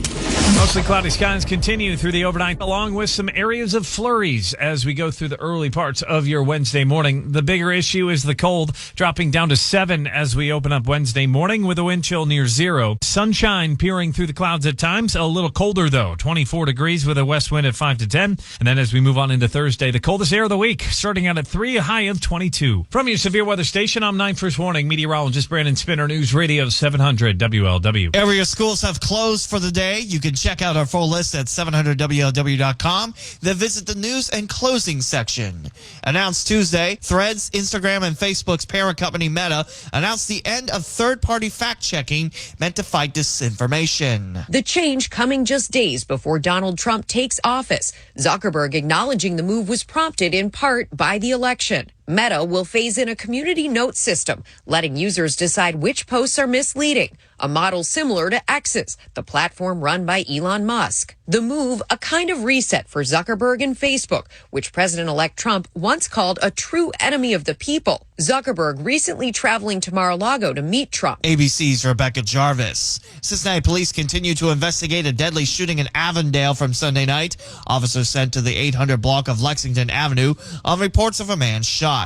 Mostly cloudy skies continue through the overnight, along with some areas of flurries as we go through the early parts of your Wednesday morning. The bigger issue is the cold, dropping down to 7 as we open up Wednesday morning with a wind chill near 0. Sunshine peering through the clouds at times, a little colder though, 24 degrees with a west wind at 5 to 10. And then as we move on into Thursday, the coldest air of the week, starting out at 3, a high of 22. From your severe weather station, I'm 9 First Warning meteorologist Brandon Spinner, News Radio 700 WLW. Area schools have closed for the day. You can check out our full list at 700WLW.com. Then visit the news and closing section. Announced Tuesday, Threads, Instagram, and Facebook's parent company Meta announced the end of third-party fact-checking meant to fight disinformation. The change coming just days before Donald Trump takes office. Zuckerberg acknowledging the move was prompted in part by the election. Meta will phase in a community note system, letting users decide which posts are misleading, a model similar to X's, the platform run by Elon Musk. The move, a kind of reset for Zuckerberg and Facebook, which President-elect Trump once called a true enemy of the people. Zuckerberg recently traveling to Mar-a-Lago to meet Trump. ABC's Rebecca Jarvis. Cincinnati police continue to investigate a deadly shooting in Avondale from Sunday night. Officers sent to the 800 block of Lexington Avenue on reports of a man shot.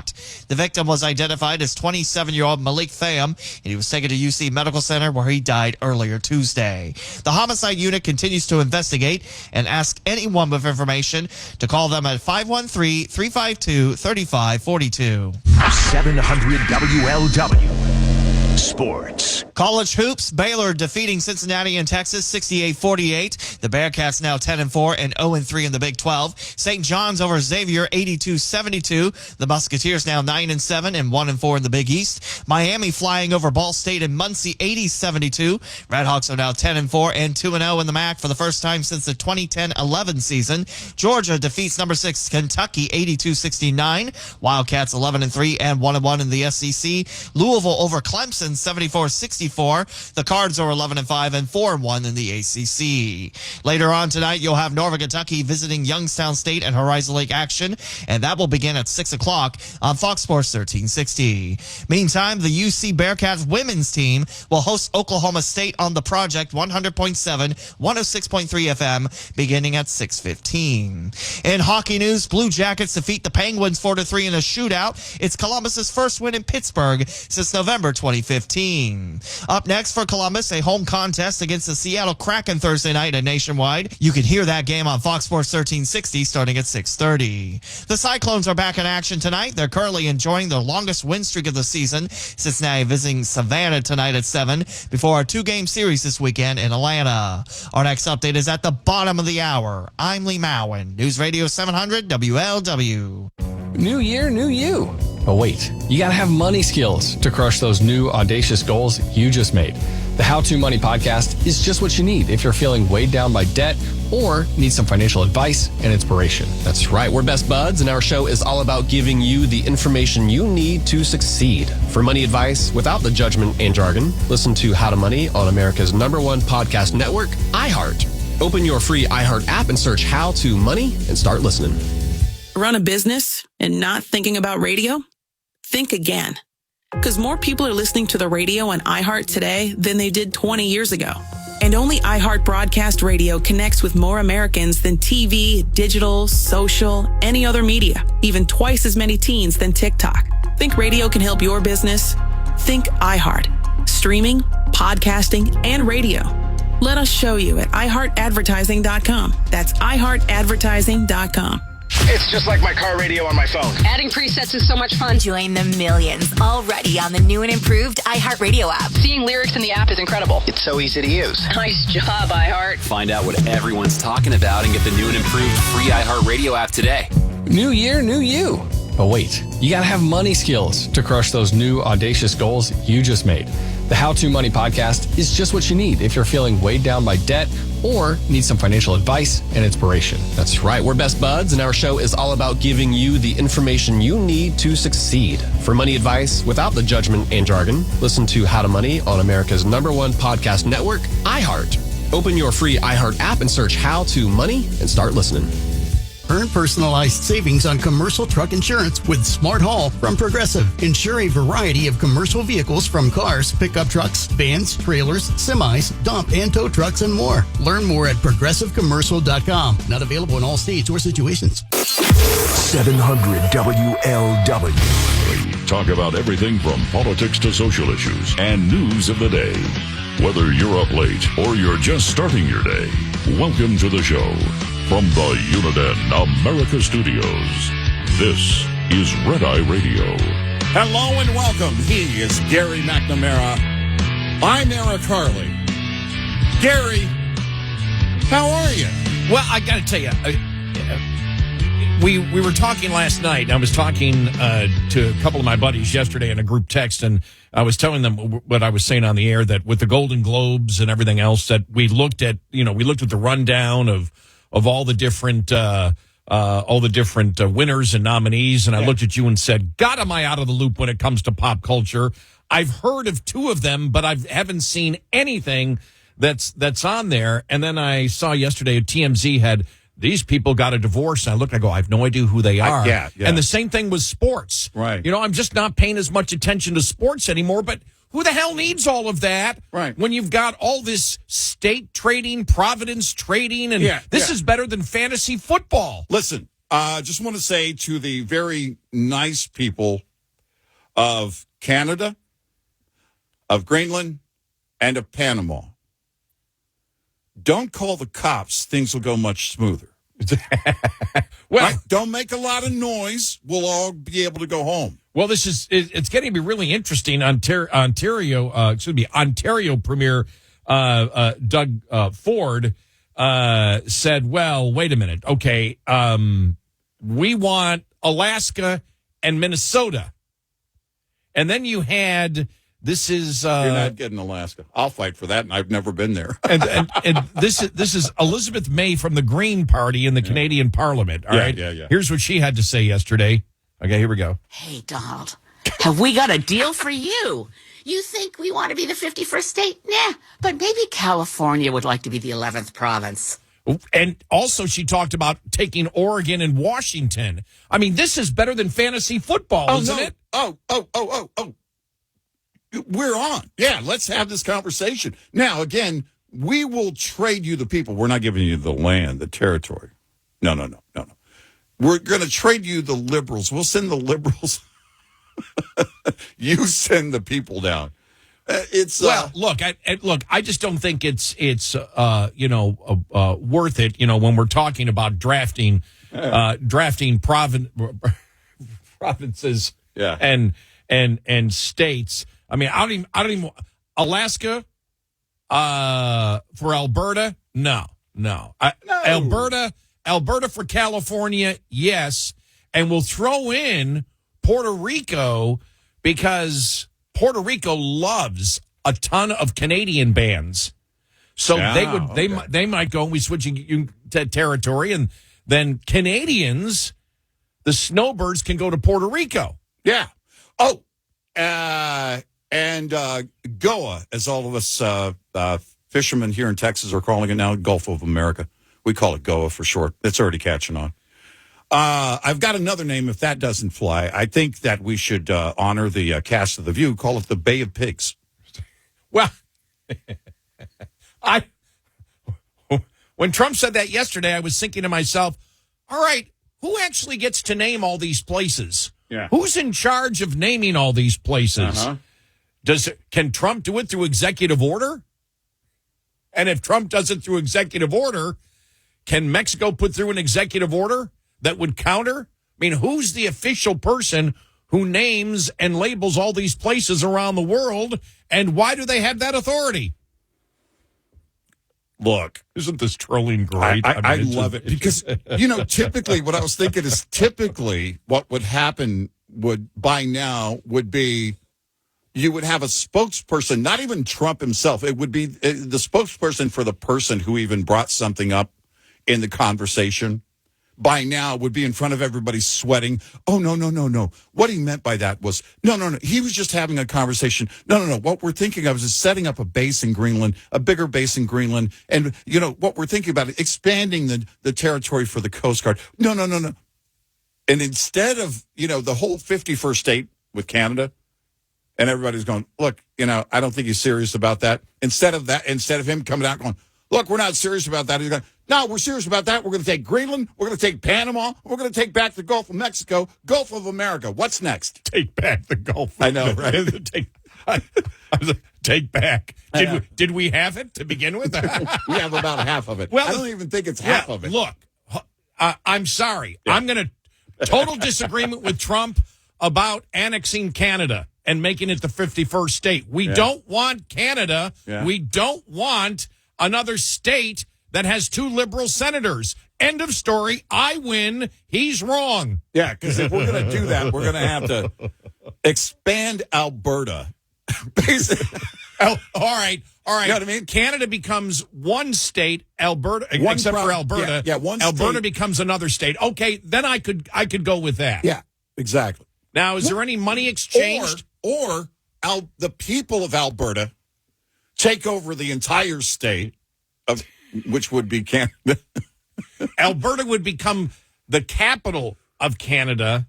The victim was identified as 27-year-old Malik Thayam, and he was taken to UC Medical Center where he died earlier Tuesday. The homicide unit continues to investigate and ask anyone with information to call them at 513-352-3542. 700 WLW. Sports. College hoops, Baylor defeating Cincinnati in Texas 68-48. The Bearcats now 10-4 and 0-3 in the Big 12. St. John's over Xavier 82-72. The Musketeers now 9-7 and 1-4 in the Big East. Miami flying over Ball State and Muncie 80-72. Redhawks are now 10-4 and 2-0 in the MAC for the first time since the 2010-11 season. Georgia defeats number 6 Kentucky 82-69. Wildcats 11-3 and 1-1 in the SEC. Louisville over Clemson 74-64. The Cards are 11-5 and 4-1 in the ACC. Later on tonight, you'll have Northern Kentucky visiting Youngstown State and Horizon Lake action, and that will begin at 6 o'clock on Fox Sports 1360. Meantime, the UC Bearcats women's team will host Oklahoma State on the Project 100.7, 106.3 FM beginning at 6:15. In hockey news, Blue Jackets defeat the Penguins 4-3 in a shootout. It's Columbus's first win in Pittsburgh since November 2015. Up next for Columbus, a home contest against the Seattle Kraken Thursday night at Nationwide. You can hear that game on Fox Sports 1360 starting at 6:30. The Cyclones are back in action tonight. They're currently enjoying their longest win streak of the season. Cincinnati visiting Savannah tonight at 7 before our 2-game series this weekend in Atlanta. Our next update is at the bottom of the hour. I'm Lee Mowen, News Radio 700 WLW. New year, new you. Oh wait, you gotta have money skills to crush those new audacious goals you just made. The How To Money podcast is just what you need if you're feeling weighed down by debt or need some financial advice and inspiration. That's right, we're best buds, and our show is all about giving you the information you need to succeed. For money advice without the judgment and jargon, listen to How to Money on America's #1 podcast network, iHeart. Open your free iHeart app and search How To Money and start listening. Run a business and not thinking about radio? Think again. Because more people are listening to the radio on iHeart today than they did 20 years ago. And only iHeart Broadcast Radio connects with more Americans than TV, digital, social, any other media, even twice as many teens than TikTok. Think radio can help your business? Think iHeart. Streaming, podcasting, and radio. Let us show you at iHeartAdvertising.com. That's iHeartAdvertising.com. It's just like my car radio on my phone. Adding presets is so much fun. Join the millions already on the new and improved iHeartRadio app. Seeing lyrics in the app is incredible. It's so easy to use. Nice job, iHeart. Find out what everyone's talking about and get the new and improved free iHeartRadio app today. New year, new you. But wait, you gotta have money skills to crush those new audacious goals you just made. The How To Money podcast is just what you need if you're feeling weighed down by debt or need some financial advice and inspiration. That's right. We're best buds, and our show is all about giving you the information you need to succeed. For money advice without the judgment and jargon, listen to How to Money on America's #1 podcast network, iHeart. Open your free iHeart app and search How To Money and start listening. Earn personalized savings on commercial truck insurance with Smart Haul from Progressive. Insure a variety of commercial vehicles from cars, pickup trucks, vans, trailers, semis, dump and tow trucks, and more. Learn more at progressivecommercial.com. Not available in all states or situations. 700 WLW. Talk about everything from politics to social issues and news of the day. Whether you're up late or you're just starting your day, welcome to the show. From the Uniden America Studios, this is Red Eye Radio. Hello and welcome. He is Gary McNamara. I'm Eric Harley. Gary, how are you? Well, I got to tell you, we were talking last night. I was talking to a couple of my buddies yesterday in a group text, and I was telling them what I was saying on the air, that with the Golden Globes and everything else, that we looked at the rundown of all the different winners and nominees, and I looked at you and said, God, am I out of the loop when it comes to pop culture? I've heard of two of them, but I haven't seen anything that's on there. And then I saw yesterday TMZ had these people got a divorce, and I go, I have no idea who they are. Yeah. And the same thing with sports. Right. I'm just not paying as much attention to sports anymore, but who the hell needs all of that when you've got all this state trading, Providence trading, and this is better than fantasy football. Listen, I just want to say to the very nice people of Canada, of Greenland, and of Panama, don't call the cops. Things will go much smoother. Well, don't make a lot of noise. We'll all be able to go home. Well, it's getting to be really interesting. Ontario Premier Doug Ford said, well, wait a minute. Okay, we want Alaska and Minnesota. And then you had, this is... You're not getting Alaska. I'll fight for that, and I've never been there. and this is Elizabeth May from the Green Party in the Canadian Parliament. All right. Yeah. Here's what she had to say yesterday. Okay, here we go. Hey, Donald, have we got a deal for you? You think we want to be the 51st state? Nah, but maybe California would like to be the 11th province. And also she talked about taking Oregon and Washington. I mean, this is better than fantasy football, isn't it? Oh. We're on. Yeah, let's have this conversation. Now, again, we will trade you the people. We're not giving you the land, the territory. No. We're going to trade you the liberals. We'll send the liberals. You send the people down. Look. I just don't think it's worth it. When we're talking about drafting provinces and states. I mean, I don't even Alaska for Alberta. No. Alberta for California, yes. And we'll throw in Puerto Rico because Puerto Rico loves a ton of Canadian bands. So they might go, and we switching to territory, and then Canadians, the snowbirds, can go to Puerto Rico. Yeah. Oh, and Goa, as all of us fishermen here in Texas are calling it now, Gulf of America. We call it Goa for short. It's already catching on. I've got another name if that doesn't fly. I think that we should honor the cast of The View, call it the Bay of Pigs. Well, when Trump said that yesterday, I was thinking to myself, all right, who actually gets to name all these places? Yeah. Who's in charge of naming all these places? Uh-huh. Can Trump do it through executive order? And if Trump does it through executive order, can Mexico put through an executive order that would counter? I mean, who's the official person who names and labels all these places around the world, and why do they have that authority? Look, isn't this trolling great? I love it because, typically what I was thinking is typically what would happen by now would be you would have a spokesperson, not even Trump himself. It would be the spokesperson for the person who even brought something up in the conversation. By now would be in front of everybody sweating. Oh, no. What he meant by that was, no. He was just having a conversation. No. What we're thinking of is setting up a base in Greenland, a bigger base in Greenland. And, what we're thinking about, expanding the territory for the Coast Guard. No. And instead of, the whole 51st state with Canada, and everybody's going, look, I don't think he's serious about that. Instead of him coming out going, look, we're not serious about that. He's going, no, we're serious about that. We're going to take Greenland. We're going to take Panama. We're going to take back the Gulf of Mexico, Gulf of America. What's next? Take back the Gulf. I know, right? Take back. Did we have it to begin with? We have about half of it. Well, I don't even think it's half of it. Look, I'm sorry. Yeah. I'm going to total disagreement with Trump about annexing Canada and making it the 51st state. We don't want Canada. Yeah. We don't want another state that has 2 liberal senators. End of story. I win. He's wrong. Yeah, because if we're going to do that, we're going to have to expand Alberta. Basically. All right. You know what I mean? Canada becomes one state, Alberta, for Alberta. Yeah, one Alberta state becomes another state. Okay, then I could go with that. Yeah, exactly. Now, is there any money exchanged? Or the people of Alberta take over the entire state, which would be Canada. Alberta would become the capital of Canada.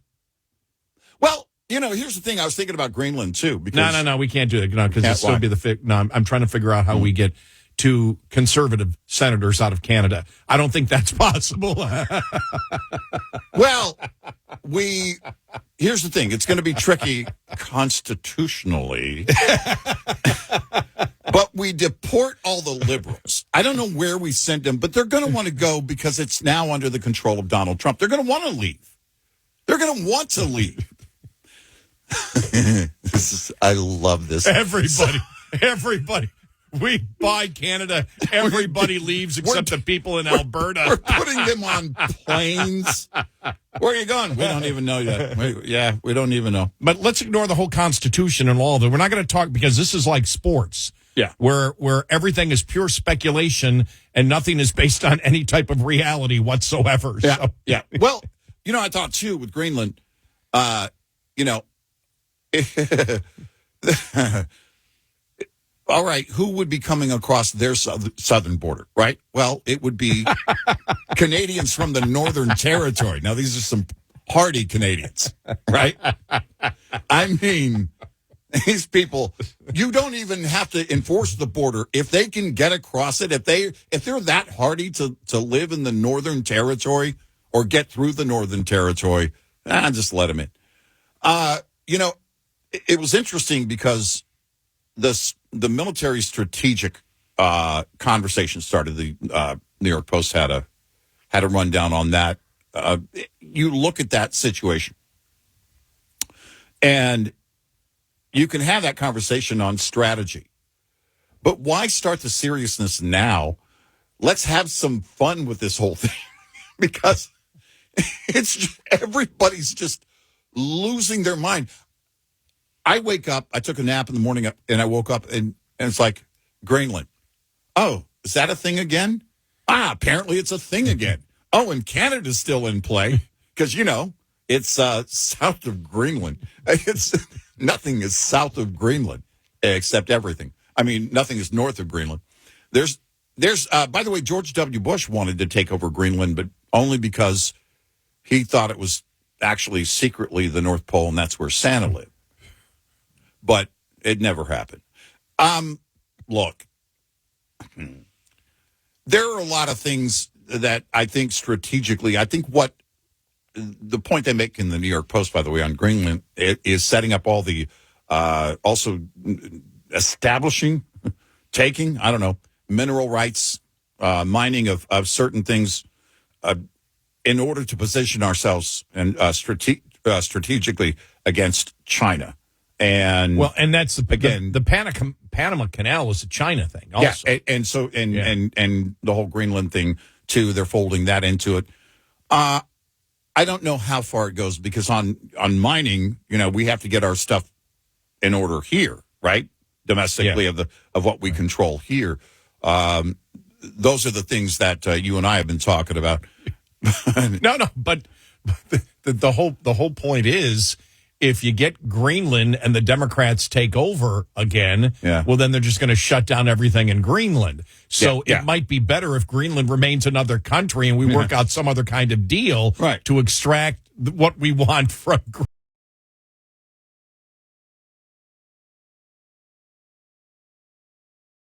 Well, here's the thing. I was thinking about Greenland, too. Because No, we can't do that. No, because this would be I'm trying to figure out how we get 2 conservative senators out of Canada. I don't think that's possible. Well, here's the thing. It's going to be tricky constitutionally. But we deport all the liberals. I don't know where we send them, but they're going to want to go because it's now under the control of Donald Trump. They're going to want to leave. They're going to want to leave. I love this. Everybody. We buy Canada. Everybody leaves except the people in Alberta. We're putting them on planes. Where are you going? We don't even know yet. We don't even know. But let's ignore the whole Constitution and all that. We're not going to talk because this is like sports. Yeah. Where everything is pure speculation and nothing is based on any type of reality whatsoever. Yeah. So. Yeah. Well, I thought too with Greenland, all right, who would be coming across their southern border, right? Well, it would be Canadians from the Northern Territory. Now, these are some hardy Canadians, right? I mean, these people, you don't even have to enforce the border. If they can get across it, if they're that hardy to live in the Northern Territory or get through the Northern Territory, just let them in. It was interesting because the military strategic conversation started. The New York Post had a rundown on that. You look at that situation, and you can have that conversation on strategy. But why start the seriousness now? Let's have some fun with this whole thing because everybody's just losing their mind. I wake up, I took a nap in the morning, and I woke up, and it's like, Greenland. Oh, is that a thing again? Apparently it's a thing again. Oh, and Canada's still in play, because, it's south of Greenland. Nothing is south of Greenland, except everything. I mean, nothing is north of Greenland. There's by the way, George W. Bush wanted to take over Greenland, but only because he thought it was actually secretly the North Pole, and that's where Santa lived. But it never happened. Look, there are a lot of things that I think strategically, what the point they make in the New York Post, by the way, on Greenland, is setting up all the, also establishing, taking, I don't know, mineral rights, mining of certain things, in order to position ourselves and strategically against China. And that's the Panama Canal is a China thing also. Yeah, and the whole Greenland thing too. They're folding that into it. I don't know how far it goes because on mining, we have to get our stuff in order here, right? Domestically of what we control here. Those are the things that you and I have been talking about. No, but the whole point is, if you get Greenland and the Democrats take over again, well, then they're just going to shut down everything in Greenland. So it might be better if Greenland remains another country and we work out some other kind of deal to extract what we want from Greenland.